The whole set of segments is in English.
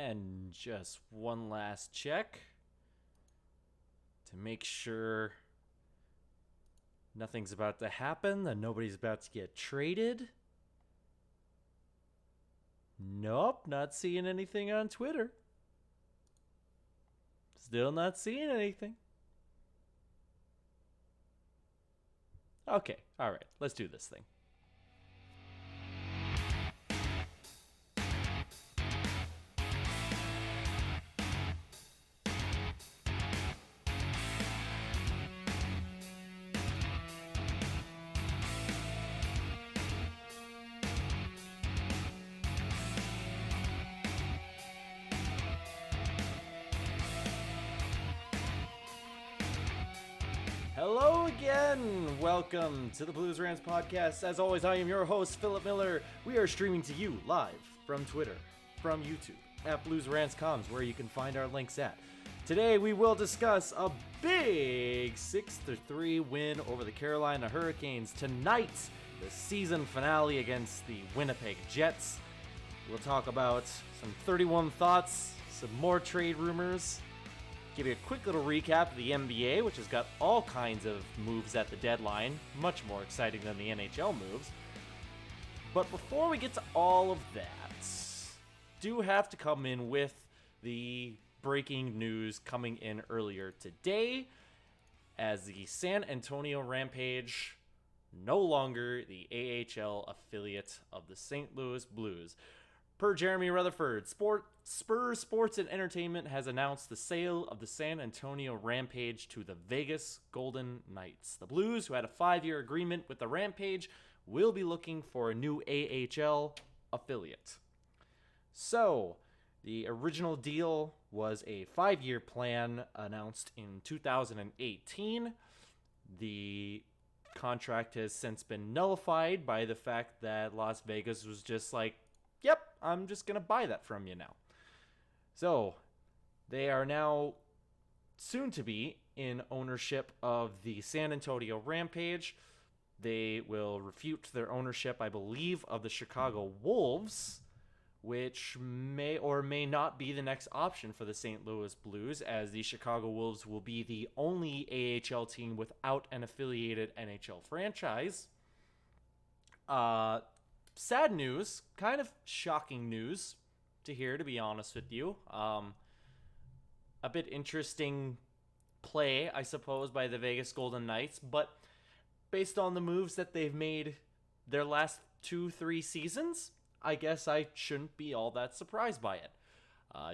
And just one last check to make sure nothing's about to happen, that nobody's about to get traded. Nope, not seeing anything on Twitter. Still not seeing anything. Okay, alright, let's do this thing. Hello again! Welcome to the Blues Rants podcast. As always, I am your host, Philip Miller. We are streaming to you live from Twitter, from YouTube, at BluesRantsComs, where you can find our links at. Today, we will discuss a big 6-3 win over the Carolina Hurricanes. Tonight, the season finale against the Winnipeg Jets. We'll talk about some 31 thoughts, some more trade rumors, give you a quick little recap of the NBA, which has got all kinds of moves at the deadline, much more exciting than the NHL moves. But before we get to all of that, do have to come in with the breaking news coming in earlier today, as the San Antonio Rampage, no longer the AHL affiliate of the St. Louis Blues. Per Jeremy Rutherford, Spurs Sports and Entertainment has announced the sale of the San Antonio Rampage to the Vegas Golden Knights. The Blues, who had a 5-year agreement with the Rampage, will be looking for a new AHL affiliate. So, the original deal was a 5-year plan announced in 2018. The contract has since been nullified by the fact that Las Vegas was just like, yep, I'm just going to buy that from you now. So, they are now soon to be in ownership of the San Antonio Rampage. They will refute their ownership, I believe, of the Chicago Wolves, which may or may not be the next option for the St. Louis Blues, as the Chicago Wolves will be the only AHL team without an affiliated NHL franchise. Sad news, kind of shocking news to hear, to be honest with you. A bit interesting play, I suppose, by the Vegas Golden Knights, but based on the moves that they've made their last 2-3 seasons, I guess I shouldn't be all that surprised by it.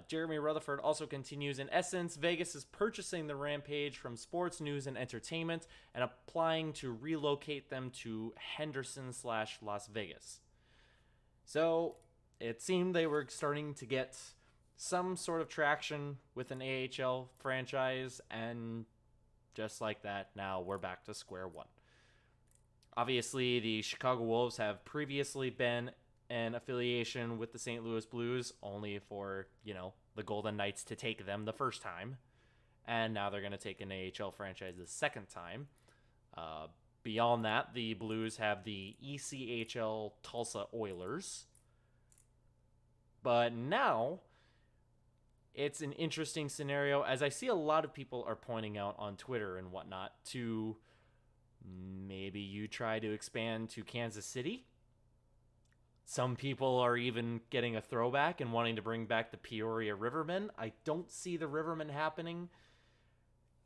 Jeremy Rutherford also continues, in essence, Vegas is purchasing the Rampage from Sports News and Entertainment and applying to relocate them to Henderson/Las Vegas. So, it seemed they were starting to get some sort of traction with an AHL franchise, and just like that, now we're back to square one. Obviously, the Chicago Wolves have previously been an affiliation with the St. Louis Blues, only for, the Golden Knights to take them the first time. And now they're going to take an AHL franchise the second time. Beyond that, the Blues have the ECHL Tulsa Oilers. But now, it's an interesting scenario, as I see a lot of people are pointing out on Twitter and whatnot, to maybe you try to expand to Kansas City. Some people are even getting a throwback and wanting to bring back the Peoria Rivermen. I don't see the Rivermen happening.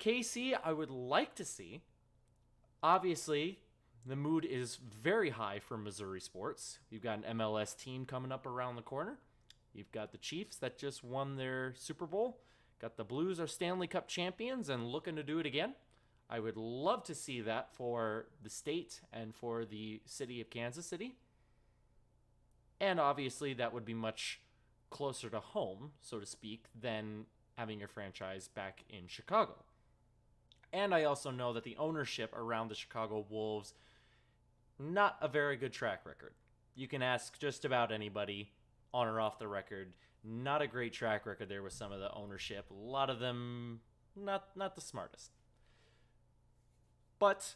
KC, I would like to see. Obviously, the mood is very high for Missouri sports. You've got an MLS team coming up around the corner. You've got the Chiefs that just won their Super Bowl. Got the Blues are Stanley Cup champions and looking to do it again. I would love to see that for the state and for the city of Kansas City. And obviously, that would be much closer to home, so to speak, than having your franchise back in Chicago. And I also know that the ownership around the Chicago Wolves, not a very good track record. You can ask just about anybody, on or off the record. Not a great track record there with some of the ownership. A lot of them, not the smartest. But,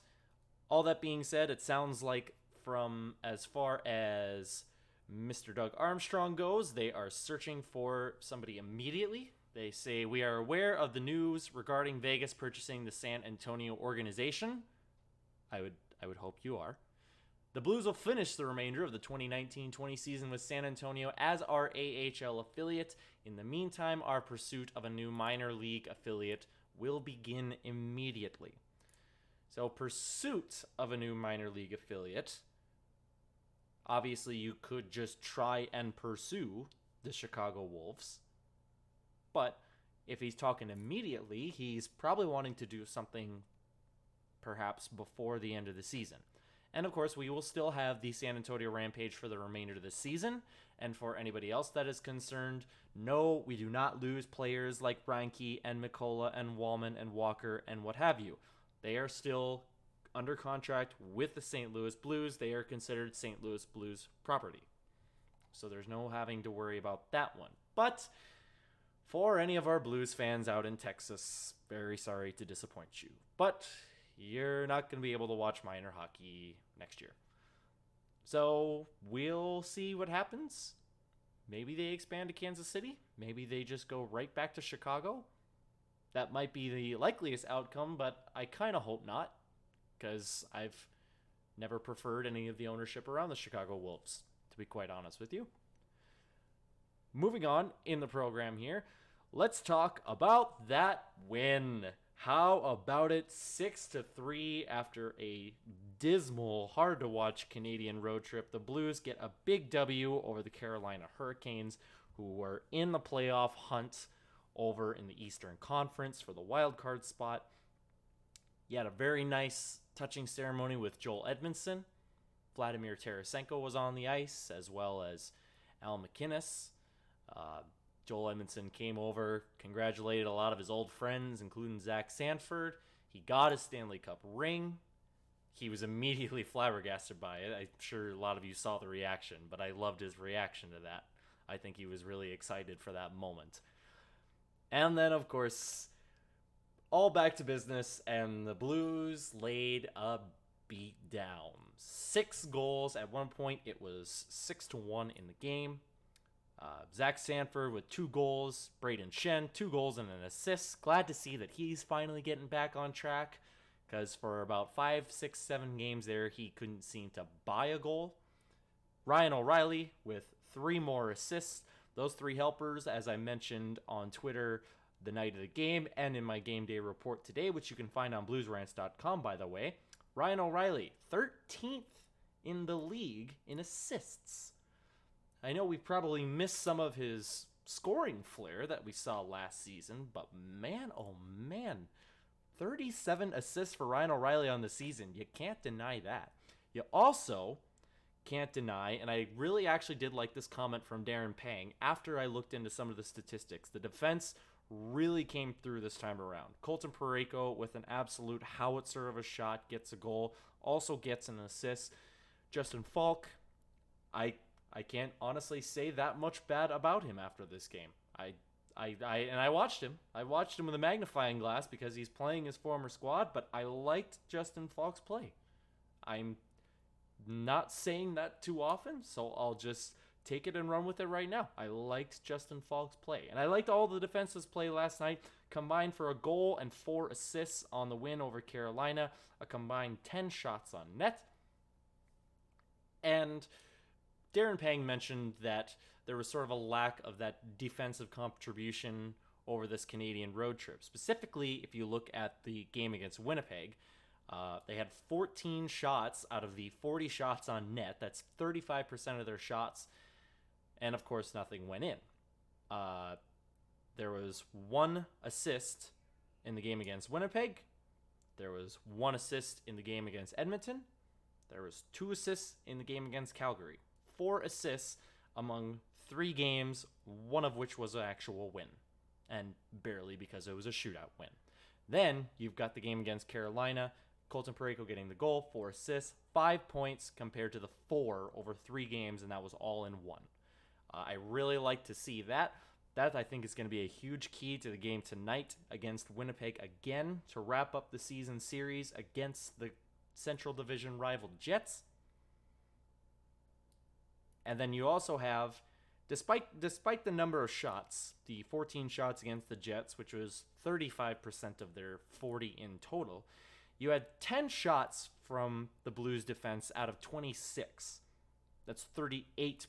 all that being said, it sounds like from as far as Mr. Doug Armstrong goes, they are searching for somebody immediately. They say, "We are aware of the news regarding Vegas purchasing the San Antonio organization." I would hope you are. "The Blues will finish the remainder of the 2019-20 season with San Antonio as our AHL affiliate. In the meantime, our pursuit of a new minor league affiliate will begin immediately." So, pursuit of a new minor league affiliate. Obviously, you could just try and pursue the Chicago Wolves. But if he's talking immediately, he's probably wanting to do something perhaps before the end of the season. And of course, we will still have the San Antonio Rampage for the remainder of the season. And for anybody else that is concerned, no, we do not lose players like Reinke and Mikkola and Wallman and Walker and what have you. They are still under contract with the St. Louis Blues. They are considered St. Louis Blues property. So there's no having to worry about that one. But for any of our Blues fans out in Texas, very sorry to disappoint you. But you're not going to be able to watch minor hockey next year. So we'll see what happens. Maybe they expand to Kansas City. Maybe they just go right back to Chicago. That might be the likeliest outcome, but I kind of hope not, because I've never preferred any of the ownership around the Chicago Wolves, to be quite honest with you. Moving on in the program here, let's talk about that win. How about it? 6-3 after a dismal, hard-to-watch Canadian road trip. The Blues get a big W over the Carolina Hurricanes, who were in the playoff hunt over in the Eastern Conference for the wild card spot. You had a very nice, touching ceremony with Joel Edmondson. Vladimir Tarasenko was on the ice, as well as Al MacInnis. Joel Edmondson came over, congratulated a lot of his old friends, including Zach Sanford. He got his Stanley Cup ring. He was immediately flabbergasted by it. I'm sure a lot of you saw the reaction, but I loved his reaction to that. I think he was really excited for that moment. And then, of course, all back to business, and the Blues laid a beat down. 6 goals. At one point, it was 6-1 in the game. Zach Sanford with 2 goals. Braden Shen, 2 goals and an assist. Glad to see that he's finally getting back on track, because for about 5, 6, 7 games there, he couldn't seem to buy a goal. Ryan O'Reilly with 3 more assists. Those 3 helpers, as I mentioned on Twitter the night of the game and in my game day report today, which you can find on bluesrants.com, by the way. Ryan O'Reilly, 13th in the league in assists. I know we probably missed some of his scoring flair that we saw last season, but man, oh man, 37 assists for Ryan O'Reilly on the season. You can't deny that. You also can't deny, and I really actually did like this comment from Darren Pang after I looked into some of the statistics. The defense really came through this time around. Colton Parayko with an absolute howitzer of a shot gets a goal, also gets an assist. Justin Falk, I can't honestly say that much bad about him after this game. I watched him. I watched him with a magnifying glass because he's playing his former squad, but I liked Justin Falk's play. I'm not saying that too often, so I'll just take it and run with it right now. I liked Justin Falk's play. And I liked all the defense's play last night, combined for a goal and 4 assists on the win over Carolina, a combined 10 shots on net. And Darren Pang mentioned that there was sort of a lack of that defensive contribution over this Canadian road trip. Specifically, if you look at the game against Winnipeg, they had 14 shots out of the 40 shots on net. That's 35% of their shots. And, of course, nothing went in. There was 1 assist in the game against Winnipeg. There was 1 assist in the game against Edmonton. There was 2 assists in the game against Calgary. 4 assists among 3 games, one of which was an actual win. And barely, because it was a shootout win. Then you've got the game against Carolina. Colton Parayko getting the goal, 4 assists, 5 points compared to the 4 over 3 games, and that was all in 1. I really like to see that. That, I think, is going to be a huge key to the game tonight against Winnipeg again to wrap up the season series against the Central Division rival Jets. And then you also have, despite the number of shots, the 14 shots against the Jets, which was 35% of their 40 in total, you had 10 shots from the Blues defense out of 26. That's 38%,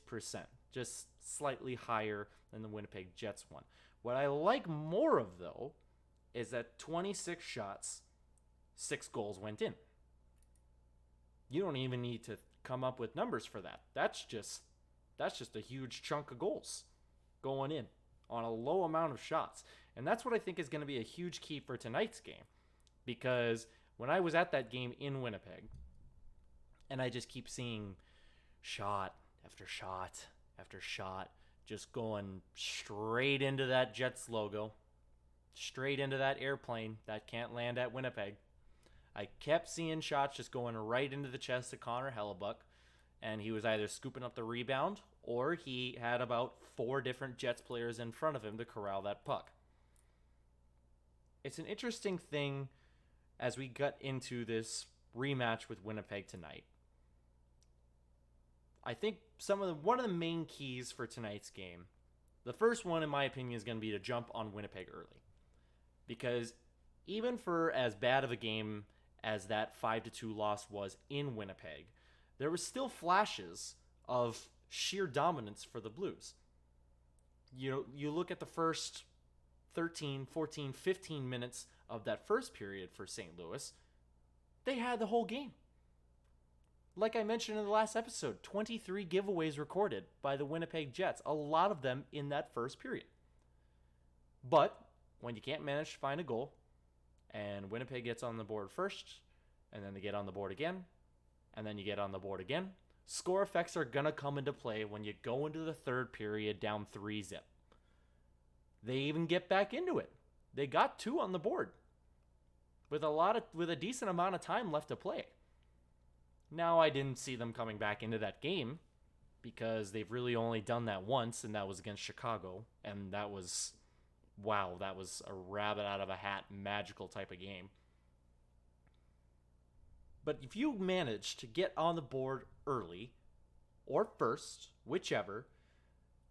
just slightly higher than the Winnipeg Jets one. What I like more of, though, is that 26 shots, 6 goals went in. You don't even need to come up with numbers for that. That's just a huge chunk of goals going in on a low amount of shots. And that's what I think is going to be a huge key for tonight's game. Because when I was at that game in Winnipeg, and I just keep seeing shot after shot after shot, just going straight into that Jets logo, straight into that airplane that can't land at Winnipeg. I kept seeing shots just going right into the chest of Connor Hellebuyck, and he was either scooping up the rebound or he had about 4 different Jets players in front of him to corral that puck. It's an interesting thing as we got into this rematch with Winnipeg tonight. I think one of the main keys for tonight's game, the first one in my opinion is going to be to jump on Winnipeg early. Because even for as bad of a game as that 5-2 loss was in Winnipeg, there was still flashes of sheer dominance for the Blues. You look at the first 13, 14, 15 minutes of that first period for St. Louis, they had the whole game. Like I mentioned in the last episode, 23 giveaways recorded by the Winnipeg Jets, a lot of them in that first period. But when you can't manage to find a goal, and Winnipeg gets on the board first, and then they get on the board again, and then you get on the board again, score effects are going to come into play when you go into the third period down 3-0. They even get back into it. They got 2 on the board with a decent amount of time left to play. Now, I didn't see them coming back into that game because they've really only done that once, and that was against Chicago, and that was a rabbit out of a hat, magical type of game. But if you manage to get on the board early, or first, whichever,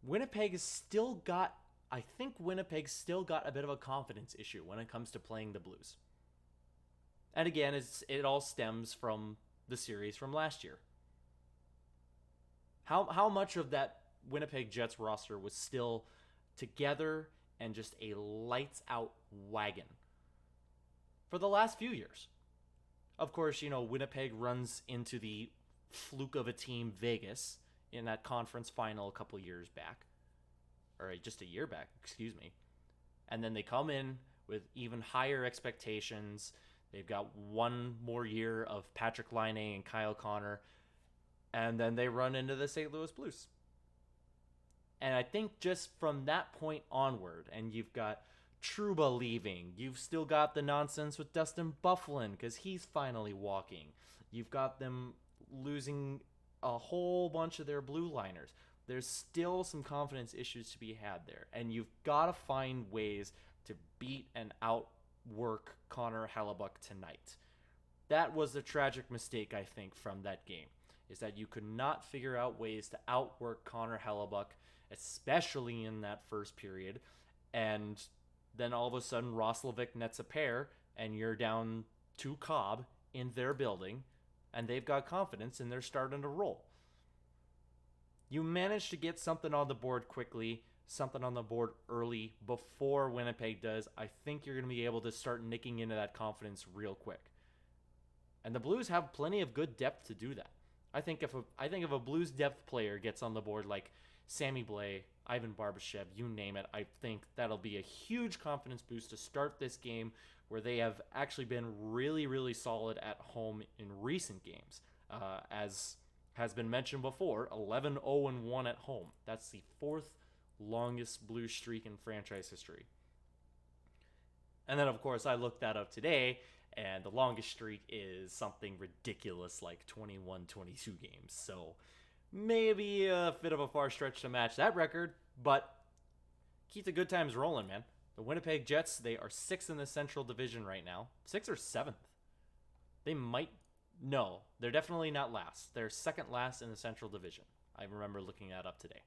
Winnipeg's still got a bit of a confidence issue when it comes to playing the Blues. And again, it all stems from the series from last year. How much of that Winnipeg Jets roster was still together and just a lights out wagon for the last few years? Of course, Winnipeg runs into the fluke of a team, Vegas, in that conference final a couple years back, or just a year back, excuse me. And then they come in with even higher expectations. They've got one more year of Patrick Laine and Kyle Connor, and then they run into the St. Louis Blues. And I think just from that point onward, and you've got Trouba leaving, you've still got the nonsense with Dustin Byfuglien because he's finally walking. You've got them losing a whole bunch of their blue liners. There's still some confidence issues to be had there, and you've got to find ways to beat and outwork Connor Hellebuyck tonight. That was the tragic mistake, I think, from that game, is that you could not figure out ways to outwork Connor Hellebuyck, especially in that first period, and then all of a sudden Roslovic nets a pair, and you're down 2 Cobb in their building, and they've got confidence, and they're starting to roll. You manage to get something on the board quickly, something on the board early before Winnipeg does. I think you're going to be able to start nicking into that confidence real quick. And the Blues have plenty of good depth to do that. I think if a Blues depth player gets on the board like Sammy Blais, Ivan Barbashev, you name it, I think that'll be a huge confidence boost to start this game where they have actually been really, really solid at home in recent games. As has been mentioned before, 11-0-1 at home. That's the 4th longest Blues streak in franchise history. And then, of course, I looked that up today, and the longest streak is something ridiculous like 21-22 games. So maybe a bit of a far stretch to match that record, but keep the good times rolling, man. The Winnipeg Jets, they are 6th in the Central Division right now. 6th or 7th. They might No, they're definitely not last. They're second last in the Central Division. I remember looking that up today.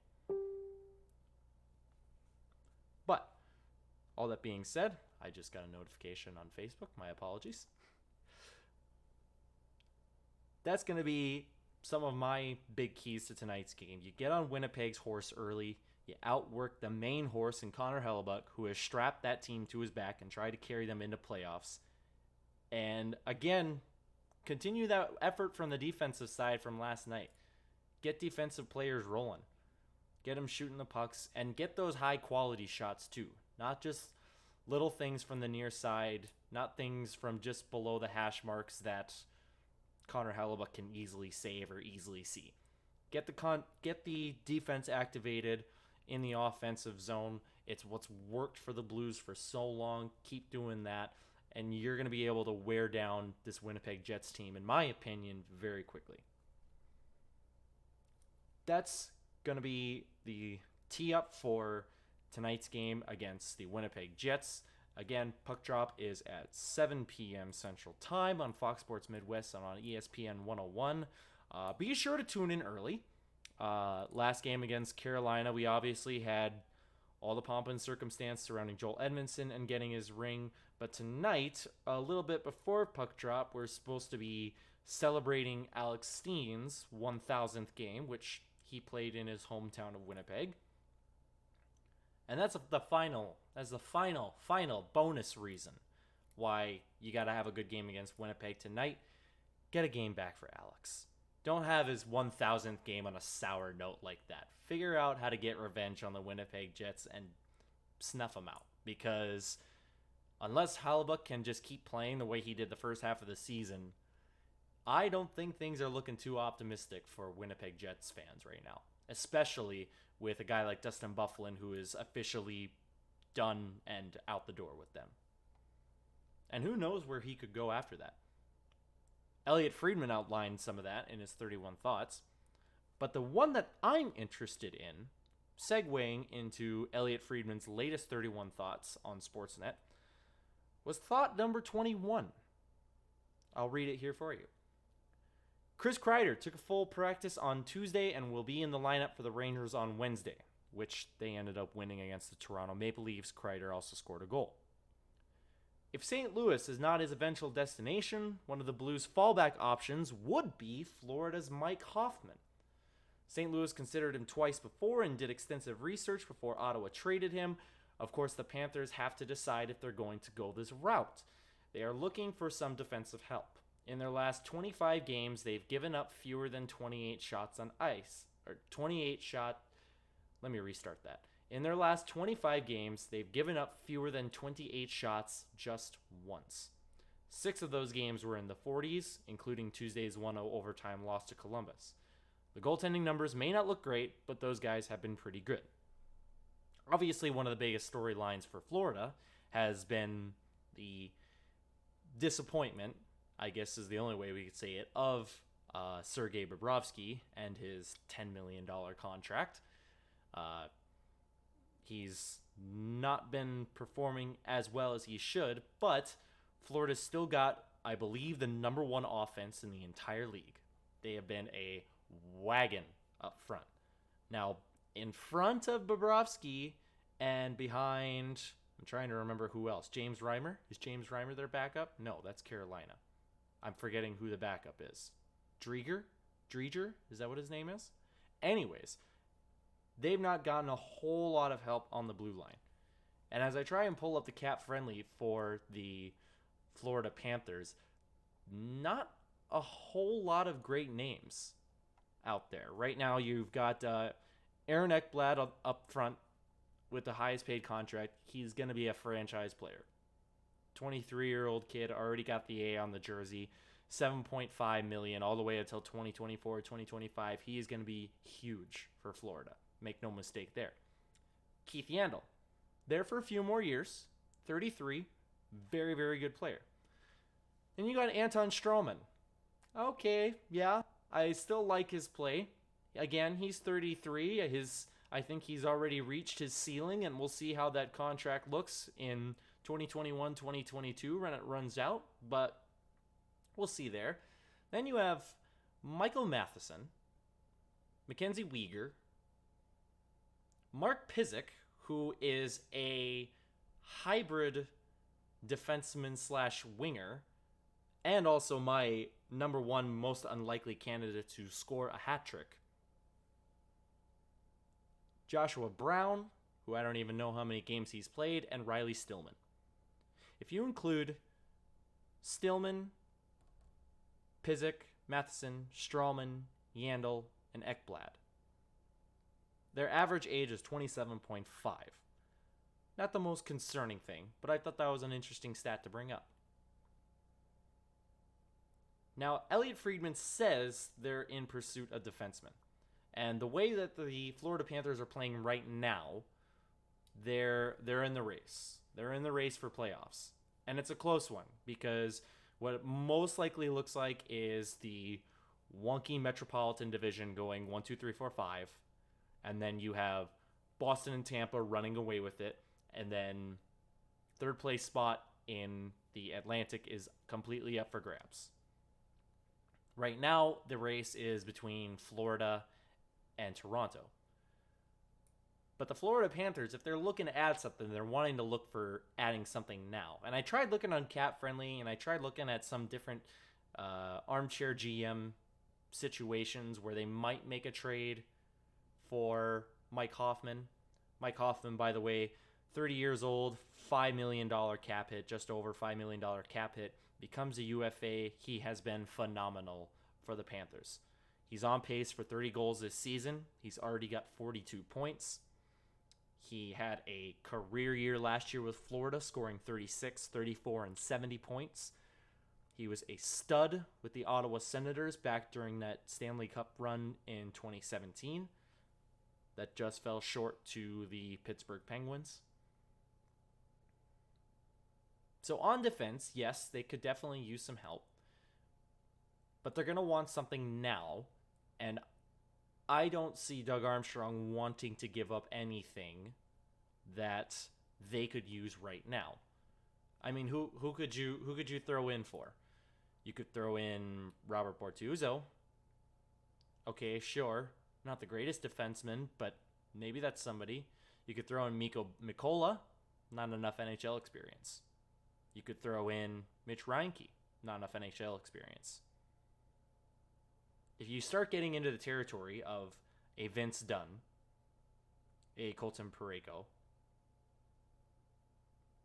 But all that being said, I just got a notification on Facebook. My apologies. That's going to be some of my big keys to tonight's game. You get on Winnipeg's horse early. You outwork the main horse in Connor Hellebuck, who has strapped that team to his back and tried to carry them into playoffs. And again, continue that effort from the defensive side from last night. Get defensive players rolling. Get them shooting the pucks and get those high quality shots too. Not just little things from the near side, not things from just below the hash marks that Connor Hellebuck can easily save or easily see. Get the defense activated in the offensive zone. It's what's worked for the Blues for so long. Keep doing that, and you're going to be able to wear down this Winnipeg Jets team, in my opinion, very quickly. That's going to be the tee up for tonight's game against the Winnipeg Jets. Again, puck drop is at 7 p.m. Central Time on Fox Sports Midwest and on ESPN 101. Be sure to tune in early. Last game against Carolina, we obviously had all the pomp and circumstance surrounding Joel Edmondson and getting his ring. But tonight, a little bit before puck drop, we're supposed to be celebrating Alex Steen's 1,000th game, which he played in his hometown of Winnipeg. And that's the final bonus reason why you got to have a good game against Winnipeg tonight. Get a game back for Alex. Don't have his 1,000th game on a sour note like that. Figure out how to get revenge on the Winnipeg Jets and snuff them out. Because unless Hellebuck can just keep playing the way he did the first half of the season, I don't think things are looking too optimistic for Winnipeg Jets fans right now. Especially with a guy like Dustin Byfuglien, who is officially done and out the door with them. And who knows where he could go after that. Elliot Friedman outlined some of that in his 31 Thoughts. But the one that I'm interested in, segueing into Elliot Friedman's latest 31 Thoughts on Sportsnet, was thought number 21. I'll read it here for you. Chris Kreider took a full practice on Tuesday and will be in the lineup for the Rangers on Wednesday, which they ended up winning against the Toronto Maple Leafs. Kreider also scored a goal. If St. Louis is not his eventual destination, one of the Blues' fallback options would be Florida's Mike Hoffman. St. Louis considered him twice before and did extensive research before Ottawa traded him. Of course, the Panthers have to decide if they're going to go this route. They are looking for some defensive help. In their last 25 games, they've given up fewer than 28 shots on ice. Let me restart that. In their last 25 games, they've given up fewer than 28 shots just once. 6 of those games were in the 40s, including Tuesday's 1-0 overtime loss to Columbus. The goaltending numbers may not look great, but those guys have been pretty good. Obviously, one of the biggest storylines for Florida has been the disappointment, I guess is the only way we could say it, of Sergei Bobrovsky and his $10 million contract. He's not been performing as well as he should, but Florida's still got, I believe, the number one offense in the entire league. They have been a wagon up front. Now, in front of Bobrovsky and behind, I'm trying to remember who else. James Reimer? Is James Reimer their backup? No, that's Carolina. I'm forgetting who the backup is. Drieger? Is that what his name is? Anyways, they've not gotten a whole lot of help on the blue line. And as I try and pull up the cap friendly for the Florida Panthers, not a whole lot of great names out there. Right now, you've got Aaron Ekblad up front with the highest paid contract. He's going to be a franchise player. 23-year-old kid, already got the A on the jersey. $7.5 million all the way until 2024, 2025. He is going to be huge for Florida. Make no mistake there. Keith Yandle, there for a few more years. 33, very, very good player. Then you got Anton Stroman. Okay, yeah, I still like his play. Again, he's 33. I think he's already reached his ceiling, and we'll see how that contract looks in 2021, 2022 when it runs out, but we'll see there. Then you have Michael Matheson, Mackenzie Weegar, Mark Pysyk, who is a hybrid defenseman slash winger, and also my number one most unlikely candidate to score a hat trick. Joshua Brown, who I don't even know how many games he's played, and Riley Stillman. If you include Stillman, Pysyk, Matheson, Strawman, Yandel, and Ekblad, their average age is 27.5. Not the most concerning thing, but I thought that was an interesting stat to bring up. Now, Elliot Friedman says they're in pursuit of defensemen. And the way that the Florida Panthers are playing right now, they're in the race. They're in the race for playoffs. And it's a close one because what it most likely looks like is the wonky Metropolitan Division going 1, 2, 3, 4, 5. And then you have Boston and Tampa running away with it. And then third place spot in the Atlantic is completely up for grabs. Right now, the race is between Florida and Toronto. But the Florida Panthers, if they're looking to add something, they're wanting to look for adding something now. And I tried looking on Cap Friendly, and I tried looking at some different armchair GM situations where they might make a trade for Mike Hoffman. Mike Hoffman, by the way, 30 years old, $5 million cap hit, just over $5 million cap hit, becomes a UFA. He has been phenomenal for the Panthers. He's on pace for 30 goals this season. He's already got 42 points. He had a career year last year with Florida, scoring 36, 34, and 70 points. He was a stud with the Ottawa Senators back during that Stanley Cup run in 2017 that just fell short to the Pittsburgh Penguins. So on defense, yes, they could definitely use some help. But they're going to want something now. And I don't see Doug Armstrong wanting to give up anything that they could use right now. I mean, who could you throw in for? You could throw in Robert Bortuzzo. Okay, sure. Not the greatest defenseman, but maybe that's somebody. You could throw in Mikko Mikkola. Not enough NHL experience. You could throw in Mitch Reinke. Not enough NHL experience. If you start getting into the territory of a Vince Dunn, a Colton Parayko,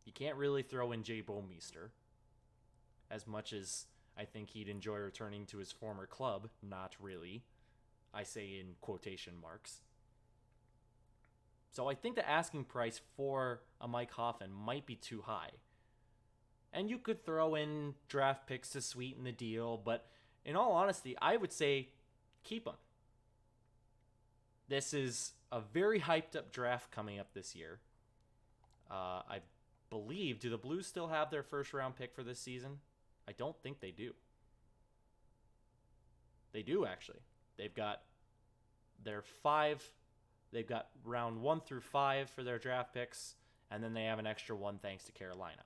you can't really throw in Jay Bouwmeester. As much as I think he'd enjoy returning to his former club, not really. I say in quotation marks. So I think the asking price for a Mike Hoffman might be too high. And you could throw in draft picks to sweeten the deal, but in all honesty, I would say keep him. This is a very hyped up draft coming up this year. I believe, do the Blues still have their first round pick for this season? I don't think they do. They do, actually. They've got round 1 through 5 for their draft picks, and then they have an extra one thanks to Carolina.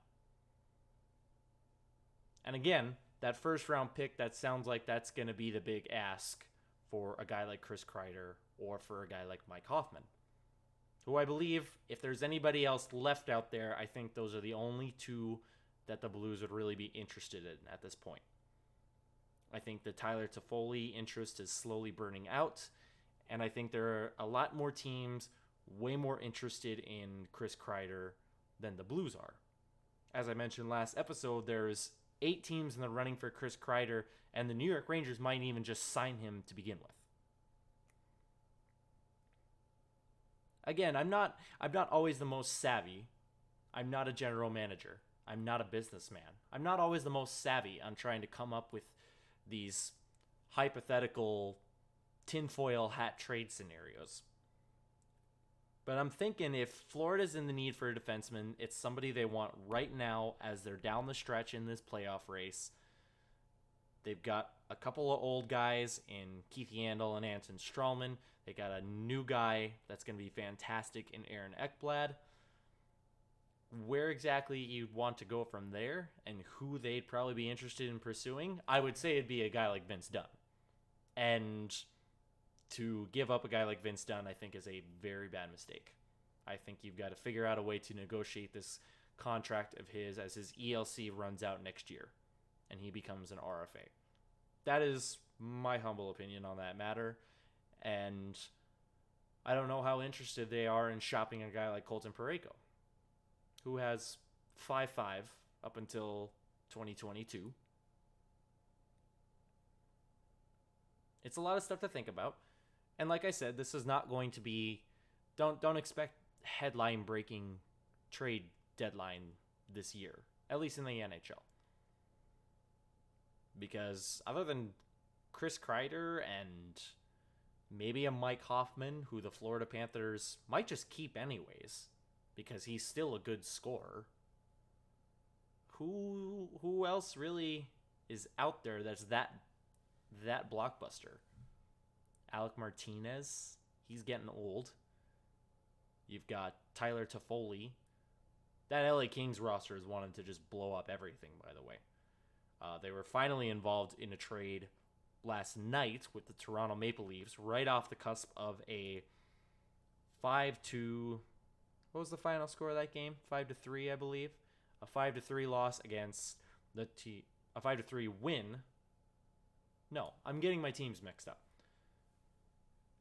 And again, that first round pick, that sounds like that's going to be the big ask for a guy like Chris Kreider or for a guy like Mike Hoffman, who I believe, if there's anybody else left out there, I think those are the only two that the Blues would really be interested in at this point. I think the Tyler Toffoli interest is slowly burning out, and I think there are a lot more teams way more interested in Chris Kreider than the Blues are. As I mentioned last episode, there's 8 teams in the running for Chris Kreider, and the New York Rangers might even just sign him to begin with. Again, I'm not always the most savvy. I'm not a general manager. I'm not a businessman. I'm not always the most savvy on trying to come up with these hypothetical tinfoil hat trade scenarios. But I'm thinking if Florida's in the need for a defenseman, it's somebody they want right now as they're down the stretch in this playoff race. They've got a couple of old guys in Keith Yandel and Anton Strawman. They got a new guy that's going to be fantastic in Aaron Ekblad. where exactly you'd want to go from there and who they'd probably be interested in pursuing, I would say it'd be a guy like Vince Dunn. And to give up a guy like Vince Dunn, I think, is a very bad mistake. I think you've got to figure out a way to negotiate this contract of his as his ELC runs out next year and he becomes an RFA. That is my humble opinion on that matter. And I don't know how interested they are in shopping a guy like Colton Parayko, who has 5.5 up until 2022. It's a lot of stuff to think about. And like I said, this is not going to be, don't expect headline breaking trade deadline this year, at least in the NHL. Because other than Chris Kreider and maybe a Mike Hoffman, who the Florida Panthers might just keep anyways, because he's still a good scorer, who else really is out there that's that blockbuster? Alec Martinez, he's getting old. You've got Tyler Toffoli. That LA Kings roster is wanting to just blow up everything, by the way. They were finally involved in a trade last night with the Toronto Maple Leafs, right off the cusp of a 5-2. What was the final score of that game? 5-3, I believe. A 5-3 loss against a 5-3 win. No, I'm getting my teams mixed up.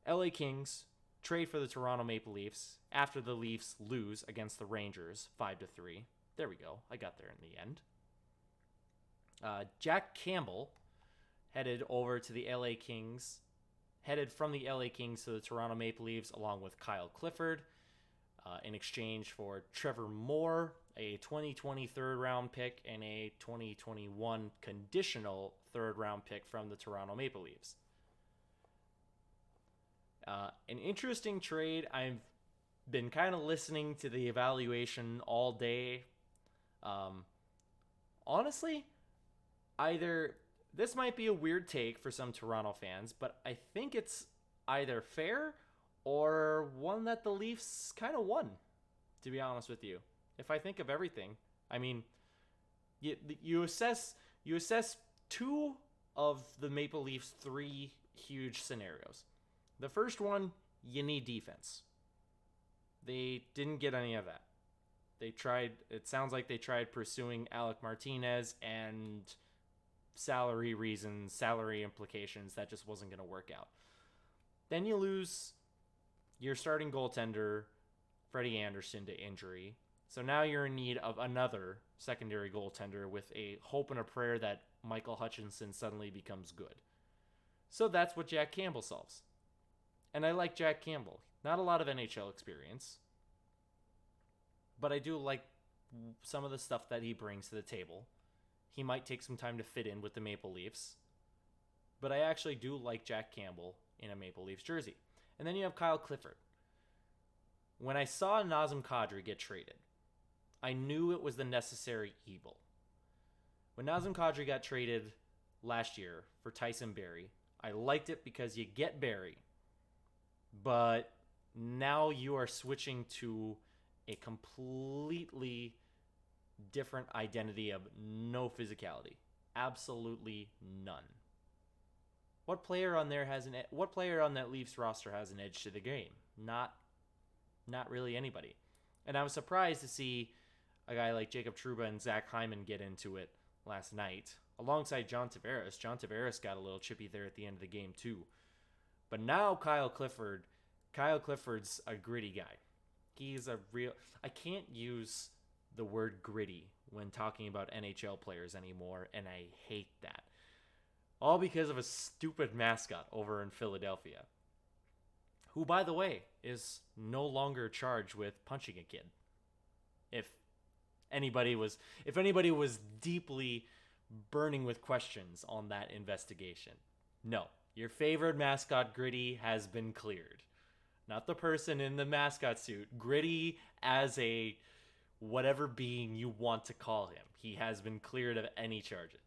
LA Kings trade for the Toronto Maple Leafs after the Leafs lose against the Rangers 5-3. There we go. I got there in the end. Jack Campbell headed over to the LA Kings, headed from the LA Kings to the Toronto Maple Leafs along with Kyle Clifford in exchange for Trevor Moore, a 2020 third round pick, and a 2021 conditional third round pick from the Toronto Maple Leafs. An interesting trade. I've been kind of listening to the evaluation all day. Honestly, either this might be a weird take for some Toronto fans, but I think it's either fair or one that the Leafs kind of won, to be honest with you. If I think of everything, I mean, you assess two of the Maple Leafs' three huge scenarios. The first one, you need defense. They didn't get any of that. It sounds like they tried pursuing Alec Martinez, and salary reasons, salary implications, that just wasn't going to work out. Then you lose your starting goaltender, Freddie Anderson, to injury. So now you're in need of another secondary goaltender with a hope and a prayer that Michael Hutchinson suddenly becomes good. So that's what Jack Campbell solves. And I like Jack Campbell. Not a lot of NHL experience, but I do like some of the stuff that he brings to the table. He might take some time to fit in with the Maple Leafs, but I actually do like Jack Campbell in a Maple Leafs jersey. And then you have Kyle Clifford. When I saw Nazem Kadri get traded, I knew it was the necessary evil. When Nazem Kadri got traded last year for Tyson Barrie, I liked it because you get Barrie, but now you are switching to a completely different identity of no physicality. Absolutely none. What player on that Leafs roster has an edge to the game? Not really anybody. And I was surprised to see a guy like Jacob Trouba and Zach Hyman get into it last night alongside John Tavares. John Tavares got a little chippy there at the end of the game too. But now Kyle Clifford's a gritty guy. He's a real... I can't use the word gritty when talking about NHL players anymore, and I hate that. All because of a stupid mascot over in Philadelphia, who, by the way, is no longer charged with punching a kid. If anybody was deeply burning with questions on that investigation. No, your favorite mascot, Gritty, has been cleared. Not the person in the mascot suit. Gritty as a whatever being you want to call him. He has been cleared of any charges.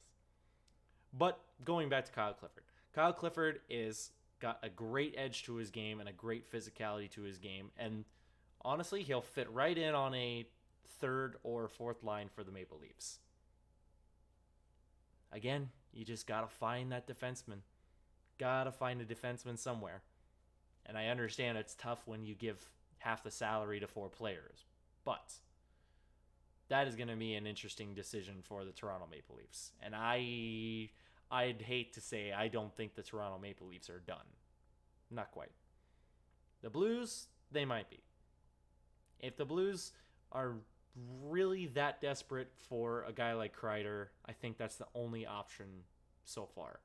But going back to Kyle Clifford. Kyle Clifford is got a great edge to his game and a great physicality to his game. And honestly, he'll fit right in on a third or fourth line for the Maple Leafs. Again, you just gotta find that defenseman. Gotta find a defenseman somewhere. And I understand it's tough when you give half the salary to 4 players. But that is going to be an interesting decision for the Toronto Maple Leafs. And I'd hate to say I don't think the Toronto Maple Leafs are done. Not quite. The Blues, they might be. If the Blues are really that desperate for a guy like Kreider, I think that's the only option so far.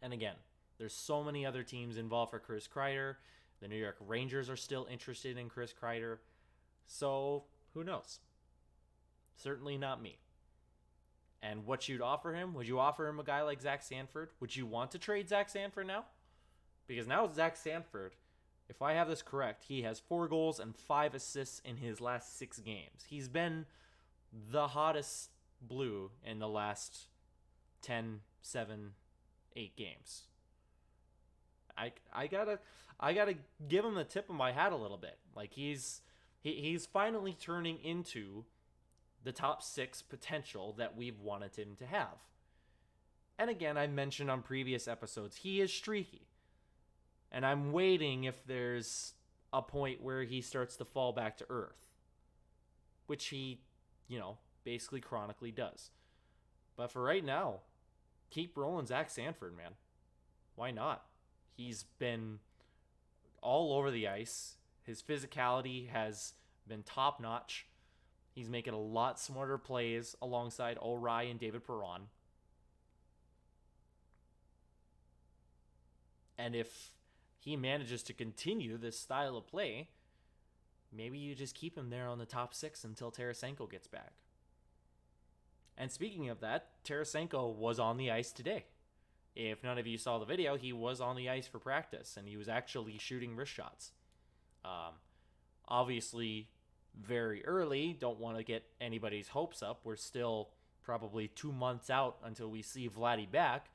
And again, there's so many other teams involved for Chris Kreider. The New York Rangers are still interested in Chris Kreider. So, who knows? Certainly not me. And what you'd offer him? Would you offer him a guy like Zach Sanford? Would you want to trade Zach Sanford now? Because now Zach Sanford, if I have this correct, he has 4 goals and 5 assists in his last 6 games. He's been the hottest Blue in the last 10, 7, 8 games. I gotta give him the tip of my hat a little bit. Like he's finally turning into the top 6 potential that we've wanted him to have. And again, I mentioned on previous episodes, he is streaky. And I'm waiting if there's a point where he starts to fall back to earth. Which he, basically chronically does. But for right now, keep rolling Zach Sanford, man. Why not? He's been all over the ice. His physicality has been top notch. He's making a lot smarter plays alongside O'Reilly and David Perron. And if he manages to continue this style of play, maybe you just keep him there on the top 6 until Tarasenko gets back. And speaking of that, Tarasenko was on the ice today. If none of you saw the video, he was on the ice for practice, and he was actually shooting wrist shots. Obviously, very early. Don't want to get anybody's hopes up. We're still probably 2 months out until we see Vladdy back,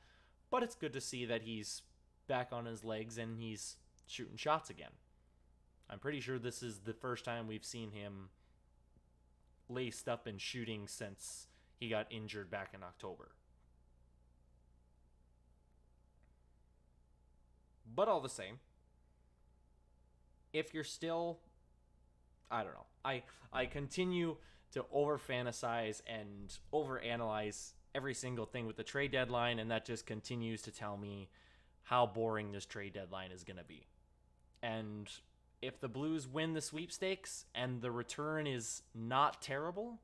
but it's good to see that he's back on his legs and he's shooting shots again. I'm pretty sure this is the first time we've seen him laced up and shooting since he got injured back in October. But all the same, if you're still, I don't know, I continue to over-fantasize and over-analyze every single thing with the trade deadline, and that just continues to tell me how boring this trade deadline is going to be. And if the Blues win the sweepstakes and the return is not terrible,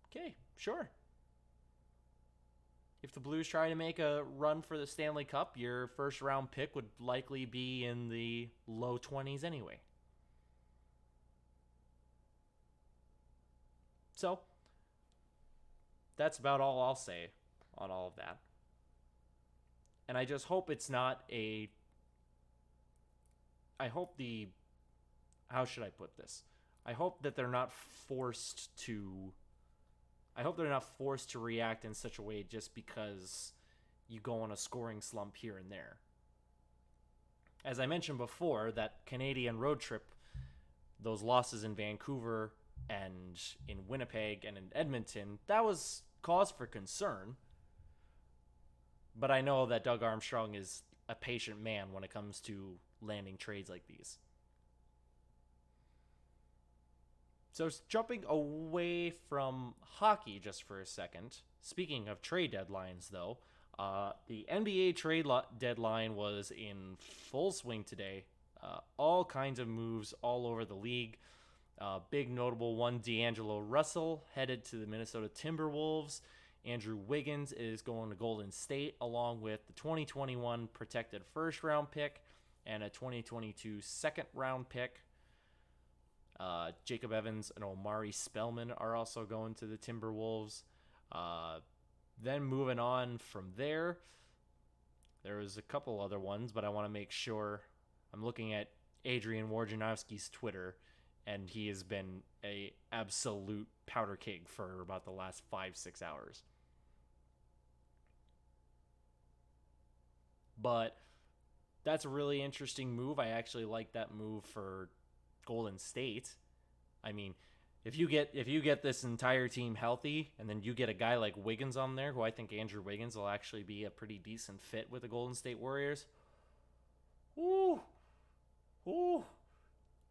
okay, sure. If the Blues try to make a run for the Stanley Cup, your first round pick would likely be in the low 20s anyway. So, that's about all I'll say on all of that. And I just hope it's not a... How should I put this? I hope that they're not forced to... I hope they're not forced to react in such a way just because you go on a scoring slump here and there. As I mentioned before, that Canadian road trip, those losses in Vancouver and in Winnipeg and in Edmonton, that was cause for concern. But I know that Doug Armstrong is a patient man when it comes to landing trades like these. So jumping away from hockey just for a second, speaking of trade deadlines though, the NBA trade deadline was in full swing today. All kinds of moves all over the league. Big notable one, D'Angelo Russell headed to the Minnesota Timberwolves. Andrew Wiggins is going to Golden State along with the 2021 protected first round pick and a 2022 second round pick. Jacob Evans and Omari Spellman are also going to the Timberwolves. Then moving on from there, there was a couple other ones, but I want to make sure. I'm looking at Adrian Wojnarowski's Twitter, and he has been a absolute powder keg for about the last 5-6 hours. But that's a really interesting move. I actually like that move for Golden State. I mean, if you get this entire team healthy, and then you get a guy like Wiggins on there, who I think Andrew Wiggins will actually be a pretty decent fit with the Golden State Warriors. Ooh, ooh.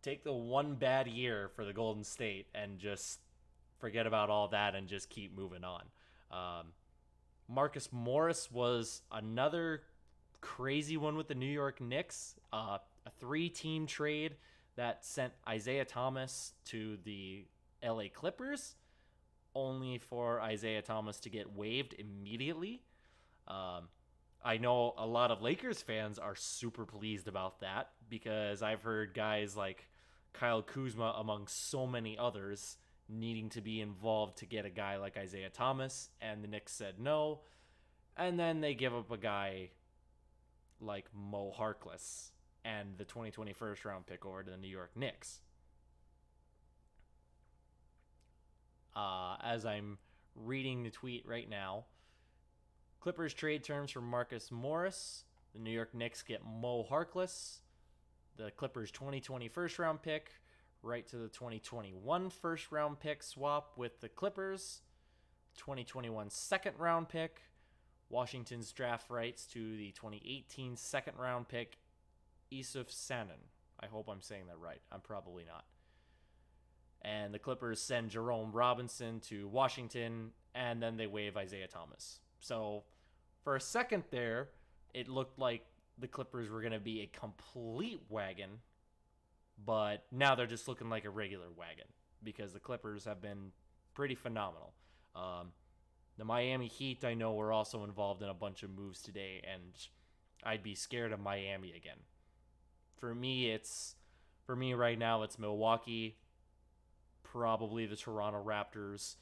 Take the one bad year for the Golden State and just forget about all that and just keep moving on. Marcus Morris was another crazy one with the New York Knicks. A 3-team trade that sent Isaiah Thomas to the LA Clippers, only for Isaiah Thomas to get waived immediately. I know a lot of Lakers fans are super pleased about that, because I've heard guys like Kyle Kuzma, among so many others, needing to be involved to get a guy like Isaiah Thomas, and the Knicks said no. And then they give up a guy like Mo Harkless and the 2020 first round pick over to the New York Knicks. As I'm reading the tweet right now, Clippers trade terms for Marcus Morris. The New York Knicks get Mo Harkless. The Clippers 2020 first round pick right to the 2021 first round pick swap with the Clippers. 2021 second round pick. Washington's draft rights to the 2018 second round pick, Isuf Sanon. I hope I'm saying that right. I'm probably not. And the Clippers send Jerome Robinson to Washington, and then they waive Isaiah Thomas. So for a second there, it looked like the Clippers were going to be a complete wagon, but now they're just looking like a regular wagon, because the Clippers have been pretty phenomenal. The Miami Heat, I know, were also involved in a bunch of moves today, and I'd be scared of Miami again. For me right now, it's Milwaukee, probably the Toronto Raptors.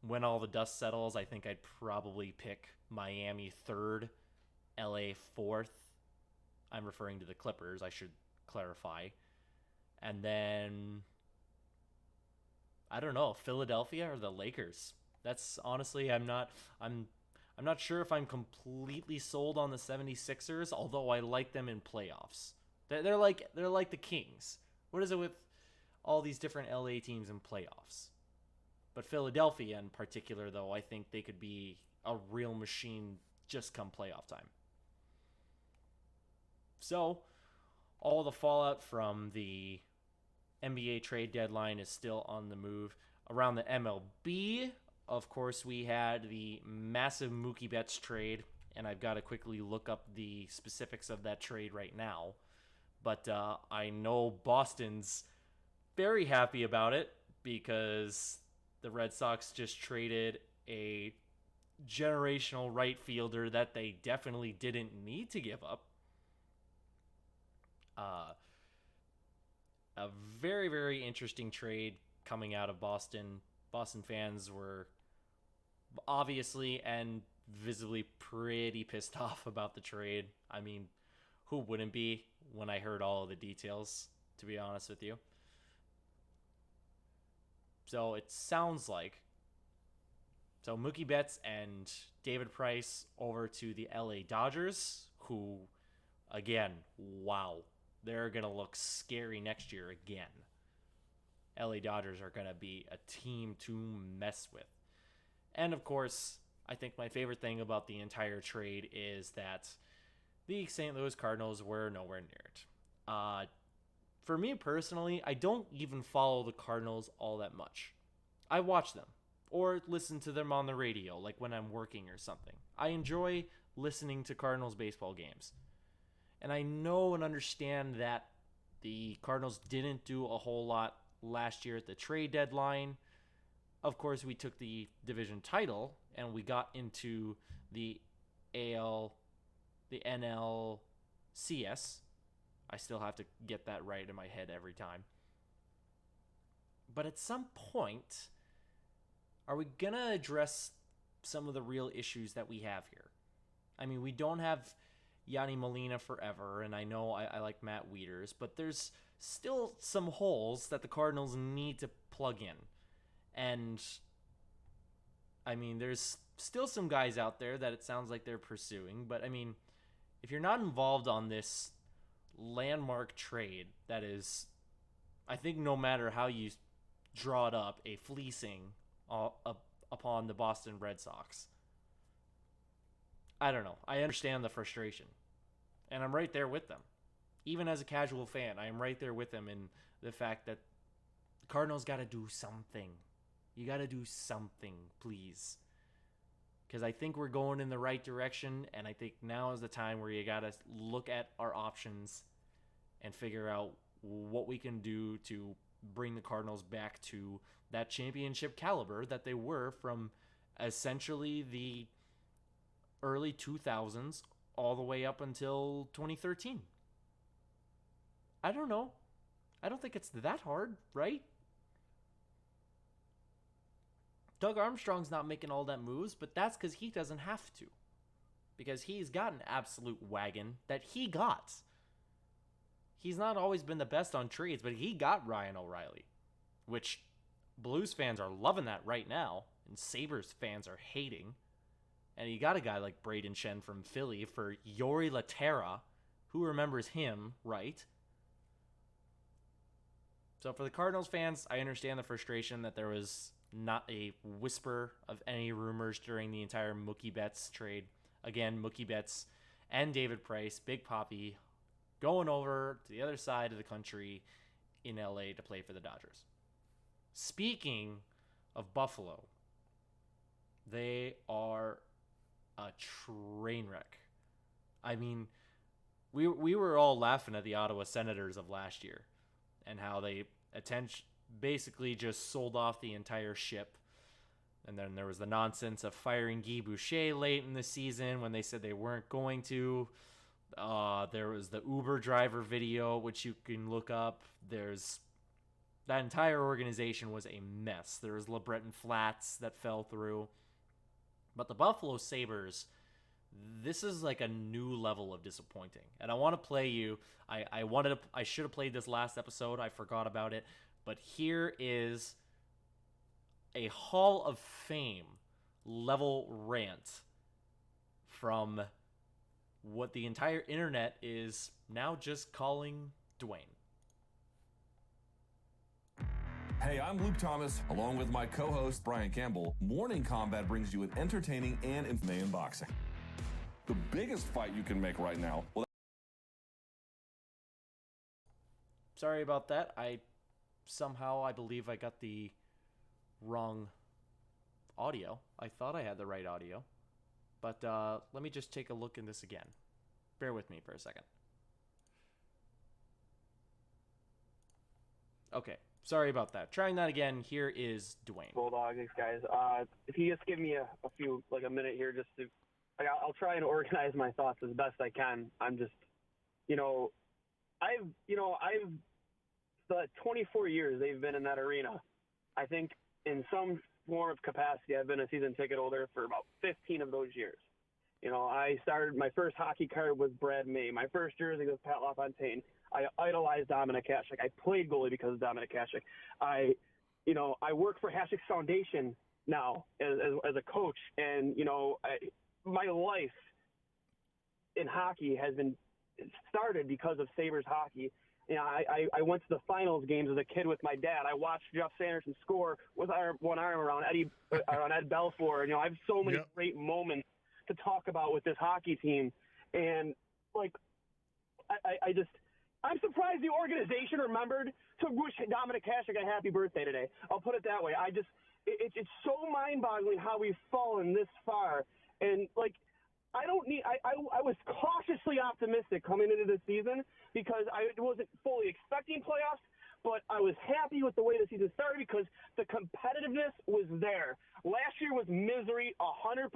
When all the dust settles, I think I'd probably pick Miami third, LA fourth. I'm referring to the Clippers, I should clarify. And then, I don't know, Philadelphia or the Lakers. That's honestly, I'm not sure if I'm completely sold on the 76ers, although I like them in playoffs. They're like the Kings. What is it with all these different LA teams in playoffs? But Philadelphia in particular, though, I think they could be a real machine just come playoff time. So, all the fallout from the NBA trade deadline is still on the move. Around the MLB, of course, we had the massive Mookie Betts trade, and I've got to quickly look up the specifics of that trade right now. But I know Boston's very happy about it, because the Red Sox just traded a generational right fielder that they definitely didn't need to give up. A very, very interesting trade coming out of Boston. Boston fans were obviously and visibly pretty pissed off about the trade. I mean, who wouldn't be when I heard all of the details, to be honest with you? So it sounds like Mookie Betts and David Price over to the LA Dodgers, who, again, wow, they're going to look scary next year again. LA Dodgers are going to be a team to mess with. And, of course, I think my favorite thing about the entire trade is that the St. Louis Cardinals were nowhere near it. For me personally, I don't even follow the Cardinals all that much. I watch them or listen to them on the radio, like when I'm working or something. I enjoy listening to Cardinals baseball games. And I know and understand that the Cardinals didn't do a whole lot last year at the trade deadline. Of course, we took the division title and we got into the NLCS. I still have to get that right in my head every time. But at some point, are we going to address some of the real issues that we have here? I mean, we don't have Yadi Molina forever, and I know I like Matt Wieters, but there's still some holes that the Cardinals need to plug in. And, I mean, there's still some guys out there that it sounds like they're pursuing, but, I mean, if you're not involved on this landmark trade that is I think no matter how you draw it up, a fleecing upon the Boston Red Sox. I don't know. I understand the frustration. And I'm right there with them. Even as a casual fan, I am right there with them in the fact that the Cardinals got to do something. You got to do something, please. Because I think we're going in the right direction, and I think now is the time where you got to look at our options and figure out what we can do to bring the Cardinals back to that championship caliber that they were from essentially the early 2000s all the way up until 2013. I don't know. I don't think it's that hard, right? Doug Armstrong's not making all that moves, but that's because he doesn't have to. Because he's got an absolute wagon that he got. He's not always been the best on trades, but he got Ryan O'Reilly, which Blues fans are loving that right now, and Sabres fans are hating. And you got a guy like Braden Shen from Philly for Yori Laterra. Who remembers him, right? So for the Cardinals fans, I understand the frustration that there was not a whisper of any rumors during the entire Mookie Betts trade. Again, Mookie Betts and David Price, Big Papi, going over to the other side of the country in LA to play for the Dodgers. Speaking of Buffalo, they are a train wreck. I mean, we were all laughing at the Ottawa Senators of last year and how they basically just sold off the entire ship. And then there was the nonsense of firing Guy Boucher late in the season when they said they weren't going to. There was the Uber driver video, which you can look up. That entire organization was a mess. There was LeBreton Flats that fell through. But the Buffalo Sabres, this is like a new level of disappointing. And I want to play you. I should have played this last episode. I forgot about it. But here is a Hall of Fame level rant from what the entire internet is now just calling Dwayne. Hey, I'm Luke Thomas, along with my co-host Brian Campbell. Morning Combat brings you an entertaining and informative boxing. The biggest fight you can make right now. Sorry about that. I believe I got the wrong audio. I thought I had the right audio. But let me just take a look in this again. Bear with me for a second. Okay. Sorry about that. Trying that again. Here is Dwayne. Bulldog, thanks, guys. If you just give me a minute here, just to, I'll try and organize my thoughts as best I can. I'm just, I've the 24 years they've been in that arena. I think in some form of capacity, I've been a season ticket holder for about 15 of those years. I started, my first hockey card was Brad May. My first jersey was Pat LaFontaine. I idolized Dominik Hasek. I played goalie because of Dominik Hasek. I work for Hasek's Foundation now as a coach, and my life in hockey has been started because of Sabres hockey. I went to the finals games as a kid with my dad. I watched Jeff Sanderson score with one arm around Ed Belfour. I have so many great moments to talk about with this hockey team, and I'm surprised the organization remembered to wish Dominik Hasek a happy birthday today. I'll put it that way. It's so mind-boggling how we've fallen this far, and I was cautiously optimistic coming into this season because I wasn't fully expecting playoffs, but I was happy with the way the season started because the competitiveness was there. Last year was misery 100%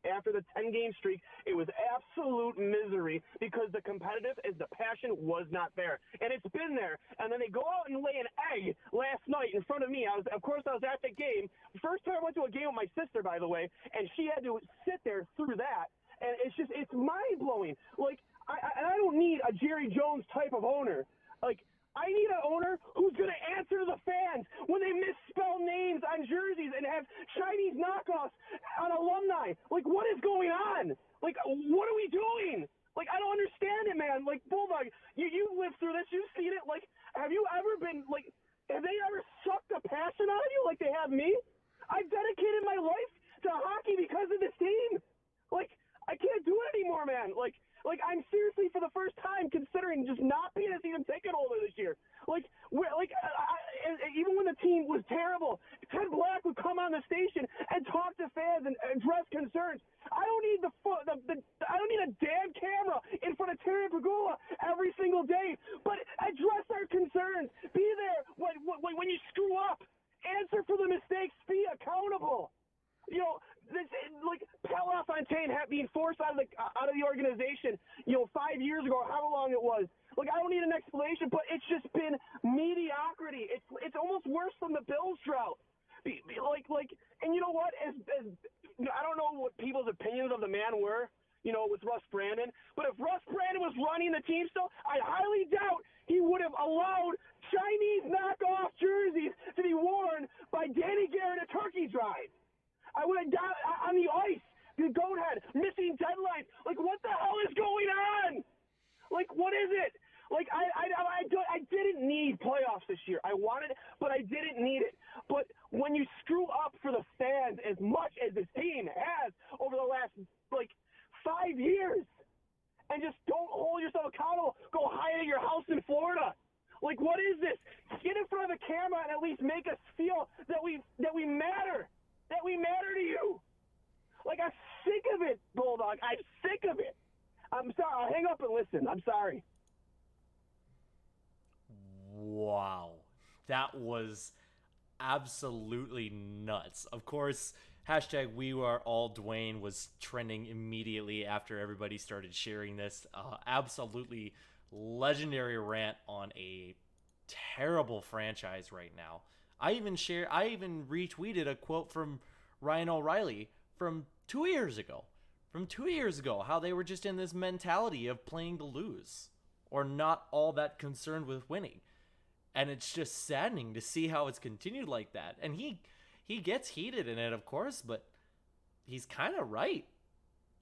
after the 10-game streak. It was absolute misery because the passion was not there. And it's been there. And then they go out and lay an egg last night in front of me. I was at the game. First time I went to a game with my sister, by the way, and she had to sit there through that. And it's mind-blowing. I don't need a Jerry Jones type of owner. I need an owner who's going to answer to the fans when they misspell names on jerseys and have Chinese knockoffs on alumni. What is going on? What are we doing? I don't understand it, man. Bulldog, you lived through this. You've seen it. have you ever been, like, have they ever sucked the passion out of you like they have me? I've dedicated my life to hockey because of this team. Like, I can't do it anymore, man. Like I'm seriously, for the first time, considering just not being a season ticket holder this year. Even when the team was terrible, Ted Black would come on the station and talk to fans and address concerns. I don't need I don't need a damn camera in front of Terry Pegula every single day, but address our concerns. Be there when you screw up. Answer for the mistakes. Be accountable. You know, Pal LaFontaine being forced out of the organization, 5 years ago, or however long it was. Like, I don't need an explanation, but it's just been mediocrity. It's almost worse than the Bills drought. And you know what? As I don't know what people's opinions of the man were, with Russ Brandon, but if Russ Brandon was running the team still, I highly doubt he would have allowed Chinese knockoff jerseys to be worn by Danny Garrett at Turkey Drive. I would have died on the ice, the goathead, missing deadlines. Like, what the hell is going on? Like, what is it? Like, I didn't need playoffs this year. I wanted it, but I didn't need it. But when you screw up for the fans as much as this team has over the last, 5 years, and just don't hold yourself accountable, go hide at your house in Florida. Like, what is this? Get in front of the camera and at least make us feel that we matter. That we matter to you. Like, I'm sick of it, Bulldog. I'm sick of it. I'm sorry. I'll hang up and listen. I'm sorry. Wow. That was absolutely nuts. Of course, hashtag #WeAreAllDwayne was trending immediately after everybody started sharing this. Absolutely legendary rant on a terrible franchise right now. I even retweeted a quote from Ryan O'Reilly from 2 years ago. How they were just in this mentality of playing to lose or not all that concerned with winning. And it's just saddening to see how it's continued like that. And he gets heated in it, of course, but he's kind of right.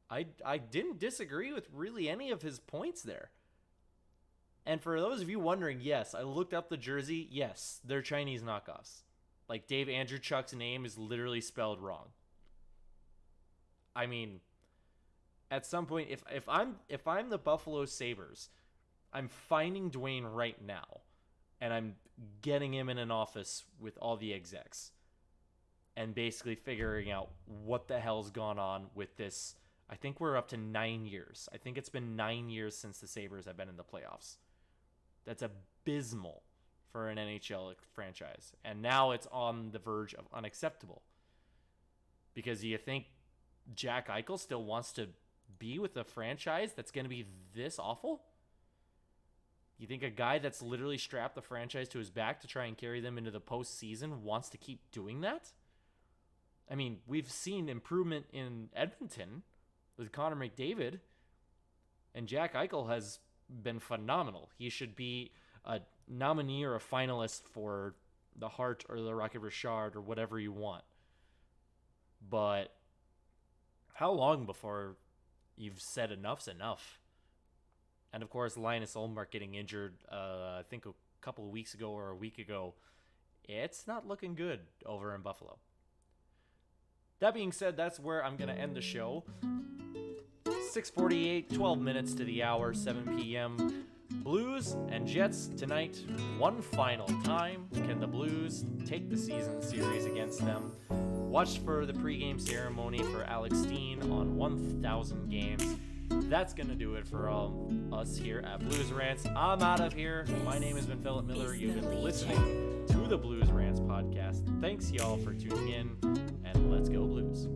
I didn't disagree with really any of his points there. And for those of you wondering, yes, I looked up the jersey. Yes, they're Chinese knockoffs. Like, Dave Andrewchuk's name is literally spelled wrong. I mean, at some point, if I'm the Buffalo Sabres, I'm finding Dwayne right now, and I'm getting him in an office with all the execs, and basically figuring out what the hell's gone on with this. I think we're up to 9 years. I think it's been 9 years since the Sabres have been in the playoffs. That's abysmal for an NHL franchise. And now it's on the verge of unacceptable. Because you think Jack Eichel still wants to be with a franchise that's going to be this awful? You think a guy that's literally strapped the franchise to his back to try and carry them into the postseason wants to keep doing that? I mean, we've seen improvement in Edmonton with Connor McDavid, and Jack Eichel has been phenomenal. He should be a nominee or a finalist for the Hart or the Rocket Richard or whatever you want. But how long before you've said enough's enough? And of course, Linus Ullmark getting injured, I think a couple of weeks ago or a week ago. It's not looking good over in Buffalo. That being said, that's where I'm going to end the show. 6:48, 12 minutes to the hour, 7 p.m. Blues and Jets tonight, one final time. Can the Blues take the season series against them? Watch for the pregame ceremony for Alex Steen on 1,000 games. That's going to do it for us here at Blues Rants. I'm out of here. My name has been Philip Miller. You've been listening to the Blues Rants podcast. Thanks, y'all, for tuning in, and let's go Blues.